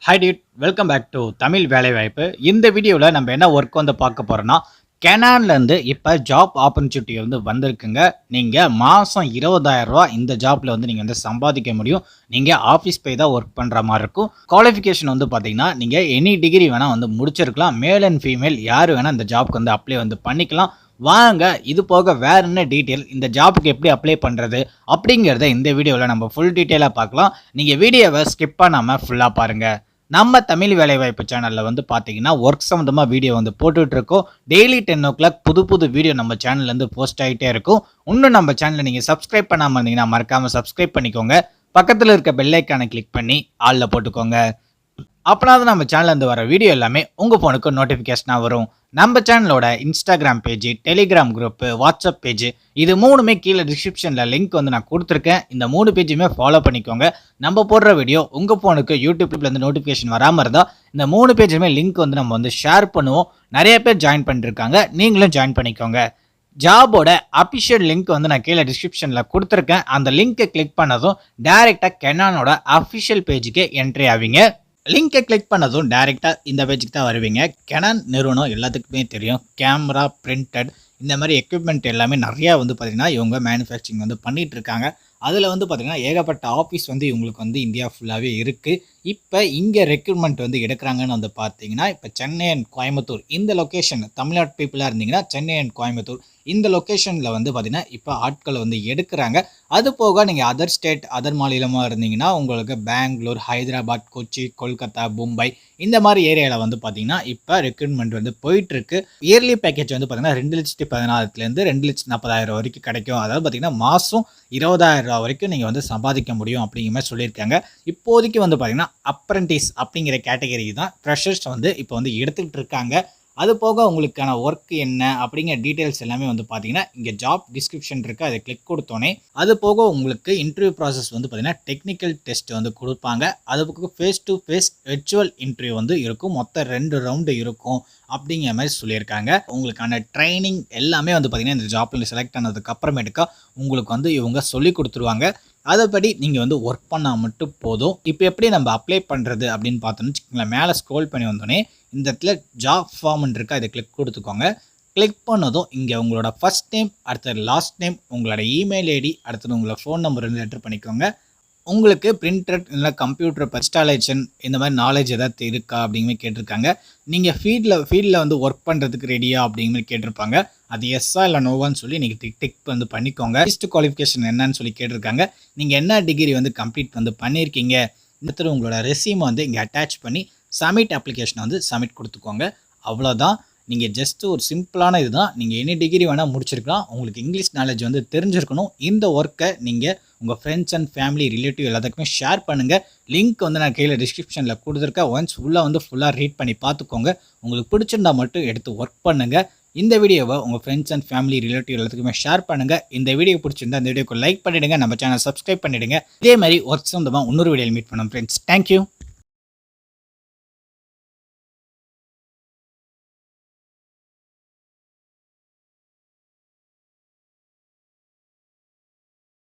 Hi dude, welcome back to Tamil வேலைவாய்ப்பு. இந்த வீடியோவில் நம்ம என்ன ஒர்க் வந்து பார்க்க போகிறோன்னா, கெனான்லேருந்து இப்போ ஜாப் ஆப்பர்ச்சுனிட்டி வந்து வந்திருக்குங்க. நீங்கள் மாதம் 20,000 ரூபா இந்த ஜாப்பில் வந்து நீங்கள் வந்து சம்பாதிக்க முடியும். நீங்கள் ஆஃபீஸ் போய் தான் ஒர்க் பண்ணுற மாதிரி இருக்கும். குவாலிஃபிகேஷன் வந்து பார்த்தீங்கன்னா, நீங்கள் எனி டிகிரி வேணால் வந்து முடிச்சிருக்கலாம். மேல் அண்ட் ஃபீமேல் யார் வேணால் இந்த ஜாப்க்கு வந்து அப்ளை வந்து பண்ணிக்கலாம். வாங்க இது போக வேற என்ன டீட்டெயில், இந்த ஜாப்புக்கு எப்படி அப்ளை பண்ணுறது அப்படிங்கிறத இந்த வீடியோவில் நம்ம ஃபுல் டீட்டெயிலாக பார்க்கலாம். நீங்கள் வீடியோவை ஸ்கிப் பண்ணாமல் ஃபுல்லாக பாருங்கள். நம்ம தமிழ் வேலைவாய்ப்பு சேனலில் வந்து பார்த்தீங்கன்னா ஒர்க் சம்மந்தமாக வீடியோ வந்து போட்டுட்ருக்கோம். டெய்லி 10 o'clock புது வீடியோ நம்ம சேனல்லேருந்து போஸ்ட் ஆகிட்டே இருக்கும். இன்னும் நம்ம சேனலை நீங்கள் சப்ஸ்கிரைப் பண்ணாமல் இருந்தீங்கன்னா மறக்காமல் சப்ஸ்கிரைப் பண்ணிக்கோங்க. பக்கத்தில் இருக்க பெல் ஐக்கானை கிளிக் பண்ணி ஆளில் போட்டுக்கோங்க. அப்போனாவது நம்ம சேனல்லேருந்து வர வீடியோ எல்லாமே உங்கள் ஃபோனுக்கு நோட்டிஃபிகேஷனாக வரும். நம்ம சேனலோட Instagram page, Telegram group, WhatsApp page இது மூணுமே கீழே டிஸ்கிரிப்ஷனில் லிங்க் வந்து நான் கொடுத்துருக்கேன். இந்த 3 பேஜுமே ஃபாலோ பண்ணிக்கோங்க. நம்ம போடுற வீடியோ உங்கள் ஃபோனுக்கு யூடியூப்லேருந்து நோட்டிஃபிகேஷன் வராமல் இருந்தால் இந்த 3 பேஜுமே லிங்க் வந்து நம்ம வந்து ஷேர் பண்ணுவோம். நிறைய பேர் ஜாயின் பண்ணிருக்காங்க, நீங்களும் ஜாயின் பண்ணிக்கோங்க. ஜாபோட அஃபிஷியல் லிங்க் வந்து நான் கீழே டிஸ்கிரிப்ஷனில் கொடுத்துருக்கேன். அந்த லிங்க்கை கிளிக் பண்ணதும் டைரெக்டாக கெனானோட அஃபிஷியல் பேஜுக்கு என்ட்ரி ஆவீங்க. லிங்கை கிளிக் பண்ணதும் டைரெக்டாக இந்த பேஜுக்கு தான் வருவீங்க. கெனான் நிறுவனம் எல்லாத்துக்குமே தெரியும். கேமரா, பிரிண்டட் இந்த மாதிரி எக்யூப்மெண்ட் எல்லாமே நிறையா வந்து பார்த்திங்கன்னா இவங்க மேனுஃபேக்சரிங் வந்து பண்ணிகிட்டு இருக்காங்க. அதில் வந்து பார்த்திங்கன்னா ஏகப்பட்ட ஆஃபீஸ் வந்து இவங்களுக்கு வந்து இந்தியா ஃபுல்லாகவே இருக்குது. இப்போ இங்கே ரெக்ரூட்மெண்ட் வந்து எடுக்கிறாங்கன்னு வந்து பார்த்தீங்கன்னா, இப்போ சென்னை அண்ட் கோயம்புத்தூர் இந்த லொக்கேஷன், தமிழ்நாட்டு பீப்புளாக இருந்தீங்கன்னா சென்னை அண்ட் கோயம்புத்தூர் இந்த லொக்கேஷனில் வந்து பார்த்திங்கன்னா இப்போ ஆட்களை வந்து எடுக்கிறாங்க. அது போக நீங்கள் அதர் ஸ்டேட், அதர் மாநிலமாக இருந்தீங்கன்னா உங்களுக்கு பெங்களூர், ஹைதராபாத், கொச்சி, கொல்கத்தா, மும்பை இந்த மாதிரி ஏரியாவில் வந்து பார்த்திங்கன்னா இப்போ ரெக்ரூட்மெண்ட் வந்து போயிட்டுருக்கு. இயர்லி பேக்கேஜ் வந்து பார்த்திங்கன்னா 2,14,000 2,40,000 வரைக்கும் கிடைக்கும். அதாவது பார்த்திங்கன்னா மாதம் 20,000 ரூபா வரைக்கும் நீங்கள் வந்து சம்பாதிக்க முடியும் அப்படிங்கிற மாதிரி சொல்லியிருக்காங்க. இப்போதைக்கு வந்து பார்த்திங்கன்னா அப்ரண்டிஸ் அப்படிங்கிற கேட்டகரி தான் ஃப்ரெஷர்ஸ் வந்து இப்போ வந்து எடுத்துக்கிட்டு இருக்காங்க. அது போக உங்களுக்கான ஒர்க் என்ன அப்படிங்கிற டீட்டெயில்ஸ் எல்லாமே வந்து பார்த்தீங்கன்னா இங்கே ஜாப் டிஸ்கிரிப்ஷன் இருக்குது, அதை கிளிக் கொடுத்தோன்னே அது போக உங்களுக்கு இன்டர்வியூ ப்ராசஸ் வந்து பார்த்தீங்கன்னா டெக்னிக்கல் டெஸ்ட் வந்து கொடுப்பாங்க. அது போக face to face virtual interview வந்து இருக்கும். மொத்தம் 2 ரவுண்டு இருக்கும் அப்படிங்கிற மாதிரி சொல்லியிருக்காங்க. உங்களுக்கான ட்ரைனிங் எல்லாமே வந்து பார்த்திங்கன்னா இந்த ஜாப்பில் செலக்ட் ஆனதுக்கு அப்புறமேட்டுக்கா உங்களுக்கு வந்து இவங்க சொல்லி கொடுத்துருவாங்க. அதைப்படி நீங்கள் வந்து ஒர்க் பண்ணால் மட்டும் போதும். இப்போ எப்படி நம்ம அப்ளை பண்ணுறது அப்படின்னு பார்த்தோன்னு வச்சுக்கோங்களேன், மேலே ஸ்க்ரோல் பண்ணி வந்தோடனே இந்த இடத்துல ஜாப் ஃபார்ம்னு இருக்குது, அதை கிளிக் கொடுத்துக்கோங்க. கிளிக் பண்ணதும் இங்கே உங்களோட ஃபர்ஸ்ட் நேம், அடுத்தது லாஸ்ட் நேம், உங்களோட இமெயில் ஐடி, அடுத்தது உங்களோட ஃபோன் நம்பர் வந்து என்டர் பண்ணிக்கோங்க. உங்களுக்கு பிரிண்டட் இல்லை கம்ப்யூட்டர் இன்ஸ்டாலேஷன் இந்த மாதிரி நாலேஜ் ஏதாவது இருக்கா அப்படிங்கிற மாதிரி கேட்டிருக்காங்க. நீங்கள் ஃபீல்டில் வந்து ஒர்க் பண்ணுறதுக்கு ரெடியா அப்படிங்கிற மாதிரி கேட்டிருப்பாங்க. அது எஸ்ஸா இல்லை நோவான்னு சொல்லி நீங்கள் டிக் வந்து பண்ணிக்கோங்க. ஃபர்ஸ்ட் குவாலிஃபிகேஷன் என்னன்னு சொல்லி கேட்டிருக்காங்க. நீங்கள் என்ன டிகிரி வந்து கம்ப்ளீட் வந்து பண்ணியிருக்கீங்க, இந்த உங்களோட ரெஸ்யூமை வந்து இங்கே அட்டாச் பண்ணி சப்மிட் அப்ளிகேஷனை வந்து சப்மிட் கொடுத்துக்கோங்க. அவ்வளோதான். நீங்கள் ஜஸ்ட் ஒரு சிம்பிளான இதுதான். நீங்கள் எனி டிகிரி வேணால் முடிச்சிருக்கலாம். உங்களுக்கு இங்கிலீஷ் நாலேஜ் வந்து தெரிஞ்சிருக்கணும். இந்த ஒர்க்கை நீங்கள் உங்கள் ஃப்ரெண்ட்ஸ் அண்ட் ஃபேமிலி, ரிலேட்டிவ் எல்லாத்துக்குமே ஷேர் பண்ணுங்கள். லிங்க் வந்து நான் கீழே டிஸ்கிரிப்ஷனில் கொடுத்துருக்கேன். ஒன்ஸ் ஃபுல்லாக ரீட் பண்ணி பார்த்துக்கோங்க. உங்களுக்கு பிடிச்சிருந்தா மட்டும் எடுத்து ஒர்க் பண்ணுங்கள். இந்த வீடியோவை உங்கள் ஃப்ரெண்ட்ஸ் அண்ட் ஃபேமிலி, ரிலேட்டிவ் எல்லாத்துக்குமே ஷேர் பண்ணுங்கள். இந்த வீடியோ பிடிச்சிருந்தா இந்த வீடியோக்கு லைக் பண்ணிவிடுங்க. நம்ம சேனல் சப்ஸ்கிரைப் பண்ணிவிடுங்க. இதே மாதிரி ஒர்க் சம்மந்தமாக இன்னொரு வீடியோவில் மீட் பண்ணோம் ஃப்ரெண்ட்ஸ். தேங்க்யூ.